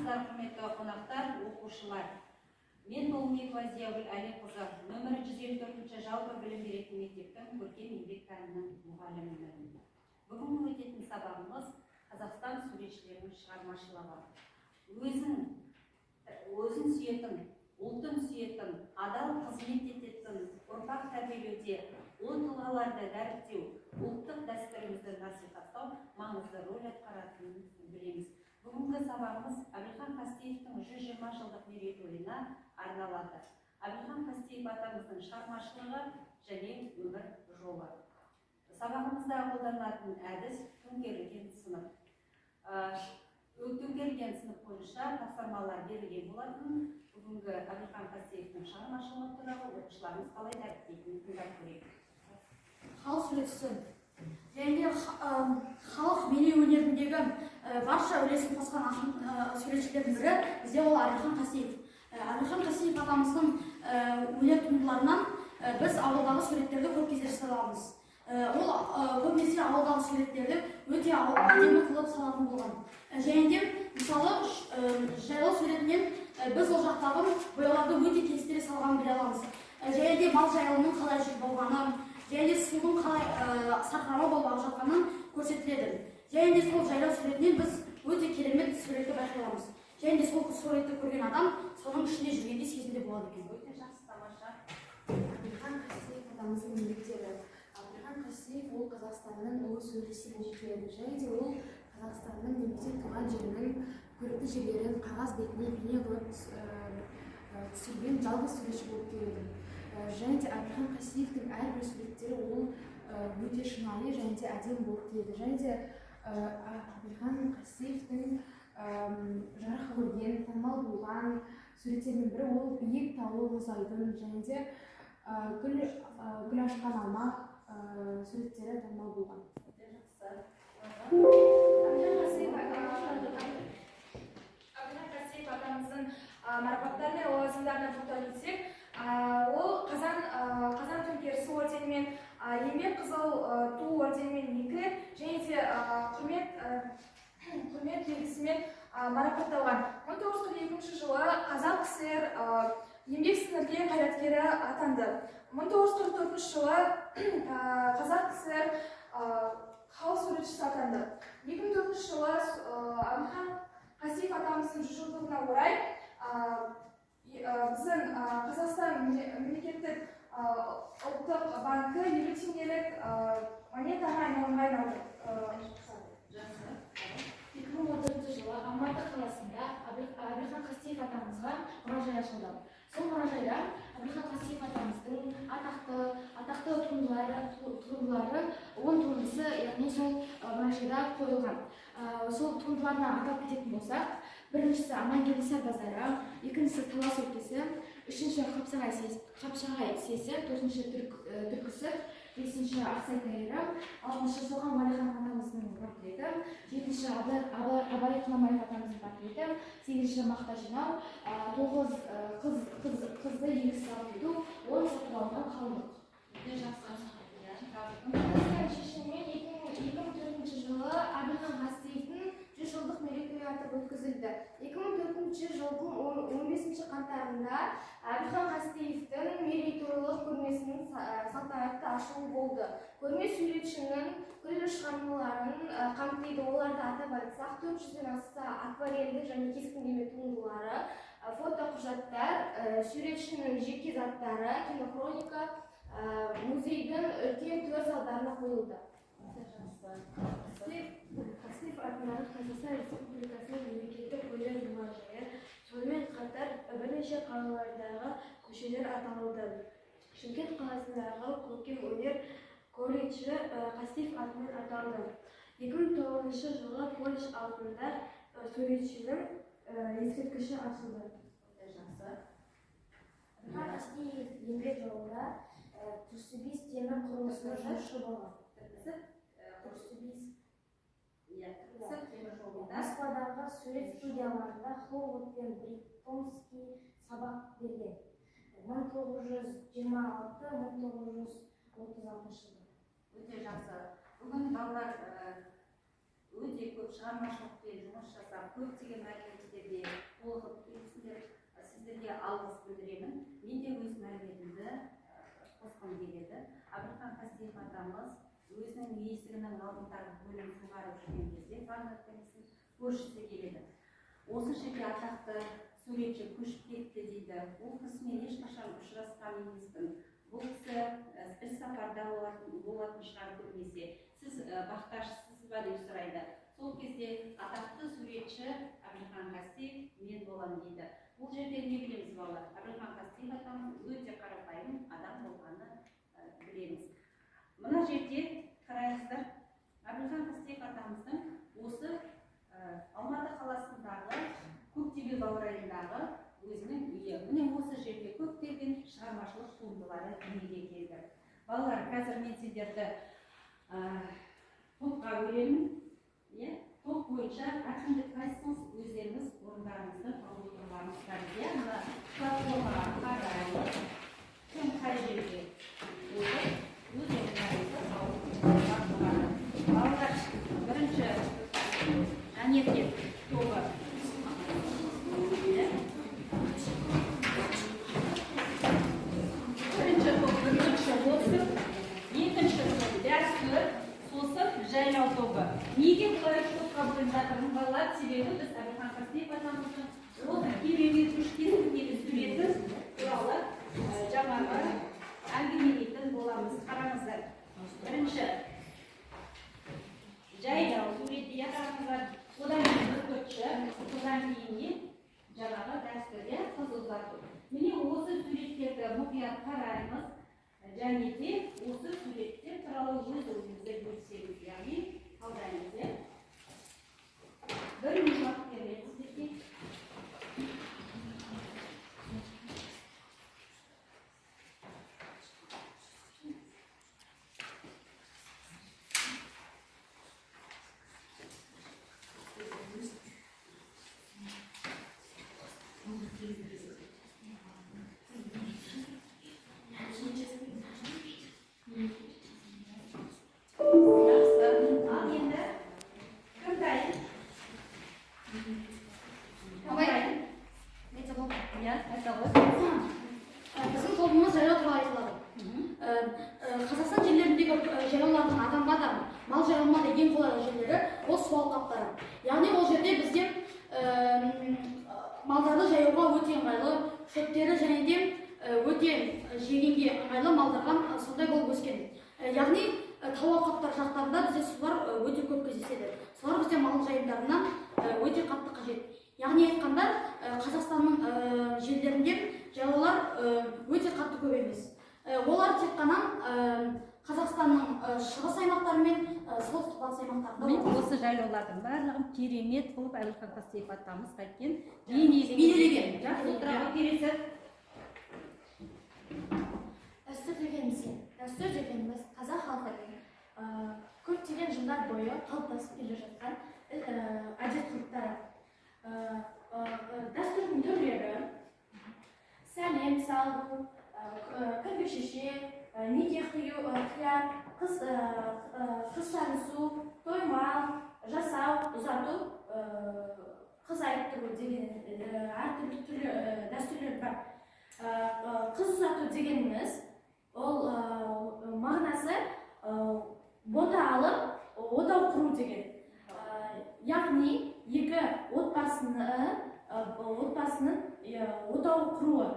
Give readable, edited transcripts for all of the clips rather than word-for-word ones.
Армысыздар, құрметті қонақтар, оқушылар. Мен Толмекова Зиягүл Әлиқызы, нөмірі 154-ші жалпы білім беретін мектептің көркем еңбек пәнінің мұғалімімін. Бүгін өтетін сабағымыз Қазақстан суретшілерінің шығармашылығы. Өзін сүйетін, ұлтын сүйетін, адал қызмет ететін, ұрпақ тәрбиелеуде, тұлғаларды дәріптеу, ұлттық дәстүрімізді насихаттау маңызды рөл атқаратынын білеміз. Бүгінгі сабағымыз Әбілхан Қастеевтің 120 жылдық мерейтойына арналады. Әбілхан Қастеев атамыздың шығармашылығы және өмір жолы. Сабағымызда қолданылатын әдіс төңкерілген сынып. Төңкерілген сынып бойынша тапсырмалар берілген болатын. Бүгінгі Әбілхан Қастеевтің шығармашылығы туралы оқушыларымыз қалай дәріптейтінін тыңдап көрейік. Халық суретшісі және халық бейне өнеріндегі барша үлесін қосқан суретшілердің бірі бізде ол Әбілхан Қастеев. Әбілхан Қастеев атамыздың өнер туындыларынан біз ауылдағы суреттерді көп кезде жасай аламыз. Ол көбінесе ауылдағы суреттерді өте әдемі қылып салатын болған. Және де мысалы жайлау суретінен біз ол жақтағы бояуларды өте келістіре салғанын біле аламыз. Және де мал жайылымның қалай жүріп болғаны, және де судың қалай сарқырама болып ағып жатқанын көрсетіледі. Және де сол жайлау суретінен біз өте керемет суретті байқай аламыз. Және де сол суретті көрген адам соның ішінде жүргенде сезімде болады екен. Өте жақсы, тамаша. Әбілхан Қастеев атамыздың еңбектері. Әбілхан Қастеев ол Қазақстанның ұлы суретшісі деп жетіледі. Және де ол Қазақстанның немесе туған жерінің көрікті жерлерін қағаз бетіне бейне қылып түсірген жалғыз суретші болып келеді. Және де Әбілхан Қастеевтің әрбір суреттері ол өте шынайы және де әдемі болып келеді. Және де Әбілхан Қастеевтің жарық көрген, танымал болған суреттерінің бірі ол биік таулы мұзайдын және де гүл ашқан алма суреттері танымал болған. Әбілхан Қастеев атамыздың марапаттары мен лауазымдарына тоқталып өтсек, ол Қазан төңкерісі орденімен, еңбек қызыл ту орденімен 2 және де құрмет белгісімен марапатталған. 1942 жылы Қазақ КСР еңбек сіңірген қайраткері атанды. 1944 жылы Қазақ КСР халық суретшісі атанды. 2004 жылы Әбілхан Қастеев атамыздың 100 жылдығына орай біздің Қазақстан мемлекеттік ұлттық банкі 50 теңгелік монетаға айналымға айналды. 2014 жылы Алматы қаласында Әбілхан Қастеев атамызға мұражай ашылды. Сол мұражайда Әбілхан Қастеев атамыздың атақты туындылары 10 туындысы, яғни сол мұражайда қойылған. Сол туындыларына атап кететін болсақ, біріншісі Амангелді сарбаздары, екіншісі Талас өлкесі, үшінші Қапшағай сесі, төртінші түркісі, бесінші Ақсай тайыры, алтыншы Соған Уәлихан атамыздың портреті, жетінші Абай Құнанбаев атамыздың портреті, сегізінші мақта жинау, 9 қызды егіз салып ету, 10 сатып алынған қалдық. Шешіммен 2004 жылы Әбілхан Қастеевтің 100 жылдық мерейтойы атап өткізілді. 2004 жылдың 15 қаңтарында Әбілхан Қастеевтің мерейтойлық көрмесінің салтанатты ашылуы болды. Көрме суретшінің күллі шығармаларын қамтиды. Оларды атап айтсақ, 400-ден аса акварельді және кескіндеме туындылары, фотоқұжаттар, суретшінің жеке заттары, кинохроника, музейдің үлкен төр залдарына қойылды. Қастеев атындағы Қазақстан Республикасының мемлекеттік өнер мұражайы, сонымен қатар бірнеше қалалардағы көшелер аталды. Шымкент қаласындағы көркем өнер колледжі Қастеев атымен аталды. 2009 жылы колледж алдында суретшінің ескерткіші ашылды. Әбілхан Қастеев еңбек жолында Түрсібис темір құрылысына жұмысшы болған. Москвадағы сурет студияларында Холлвуд пен Бриттонский сабақ берген. 1926-1936 жылы. Өте жақсы. Бүгін балалар өте көп шығармашылықпен жұмыс жасап, көптеген мәліметтерде толығып келесіздер, сіздерге алғыс білдіремін. Мен де өз мәліметімді қосқым келеді. Әбілхан Қастеев атамыз өзінің есігінің алдындағы бөлім суғарып жүрген кезде фармакологиясын көршісі келеді. Осы жерге атақты суретші көшіп кетті дейді. Ол кісімен ешқашан ұшырасқан емеспін. Бұл кісі іс сапарда болатын шығар көрмесе. Сіз бақташысыз ба деп сұрайды. Сол кезде атақты суретші Әбілхан Қастеев мен болам дейді. Бұл жерде не білеміз балалар? Әбілхан Қастеев атамыз өте қарапайым адам болғаны білеміз. Мына жерде қарайсыздар, Әбілхан Қастеев атамыздың осы Алматы қаласындағы Көктөбе баурайындағы өзінің үйі. Міне осы жерде көптеген шығармашылық туындылары дүниеге келді. Балалар, қазір мен сендерді топқа бөлемін. Топ бойынша әкімдік қайсыңыз өздеріңіз орындарыңызды тауып отырғаныңыздар. Мына платформаға қарай, кім қай жерге өз орындарыңызды тауып отырғаныңыздар. Балалар, бірінші әнерген тобы. Бірінші топ бірінші болсын, екінші топ дәстүр, сосын жайлау тобы. Неге бұлай топқа бөлініп жатырмын балалар? Себебі біз Әбілхан Қастеев атамыздың осы керемет кескіндегі суретін туралы жаңағы әңгімелейтін боламыз. Қараңыздар. Бірінші жайлау суреті қараңыздар. Одан кейін бүркітші, одан кейін жаңағы дәстүрде қыз ұзату. Міне осы суреттерді мұқият қараймыз, және де осы суреттер туралы өз ойыңызды бөлісеміз, яғни қалдаймыз. Бір минут береді сіздерге. Біздің тобымыз жайлау туралы айтылады. Қазақстан жерлеріндегі жайлаулардың адамға да мал жайылма ең қолайлы жерлері ол су алқаптары. Яғни ол жерде бізде малдарды жаюға өте ыңғайлы, шөптері және де өте жегенге ыңғайлы малдардан сондай болып өскен. Яғни тау алқаптар жақтарында бізде сулар өте көп кездеседі. Солар бізде мал жайымдарына өте қатты қажет. Яғни айтқанда Қазақстанның жерлерінде жайлаулар өте қатты көп емес. Олар тек қана Қазақстанның шығыс аймақтары мен солтүстік батыс аймақтарында. Мен осы жайлаулардың барлығын керемет болып Әбілхан Қастеев атамыз қайткен бейнелеген. Жақсы отыраға келесі. Дәстүр дегеніміз қазақ халқының көптеген жылдар бойы қалыптасып келе жатқан әдет-ғұрыптары. Дәстүрдің түрлері сәлем салу, кірпік шеше, неке қияр, қыз танысу, тоймал, жасау, ұзату, қыз айттыру деген әртүрлі түрлі дәстүрлер бар. Қыз ұзату дегеніміз ол мағынасы бота алып, отау құру деген. Яғни екі отбасының отау құруы.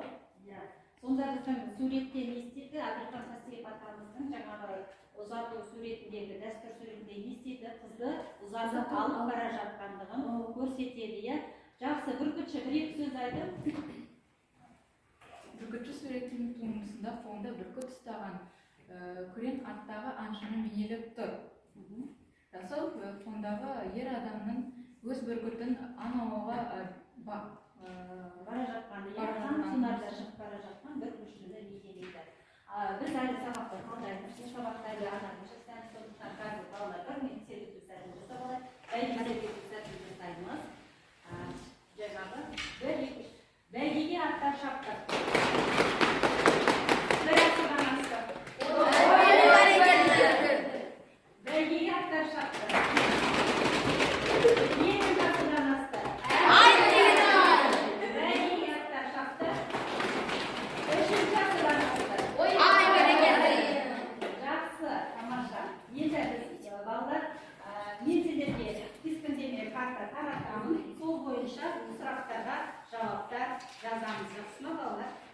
Сонда біздің суреттен естеді, Әбілхан Қастеев атамыздың жаңағы ұзату суретіндегі дәстүр суретінде естеді, қызды ұзатып алып бара жатқандығын көрсетеді. Жақсы, бүркітші бір-екі сөз айтып. Бүркітші суретінің туындысында фонда бүркіт ұстаған күрең аттағы аңшыны бейнелеп тұр. Сол фондағы ер адамның өз бүркітін анауға бара жатқаны, қаншынарда шығып бара жатқан бір күшіні бейнелейді. Біз әлі сабақты қалдаймыз, бұл сабақтарды анағын жастан сондықтан қазір балалар бір минут сергіту сәтін жасап алайық, сергіту сәтін жасаймыз. Жаңағы бір-екі бәйгеге аттар шапты. Бір асыған асты. Бәйгеге аттар шапты. бойынша бұл сұрақтарға жауаптар жазамыз. Жақсы ма балалар?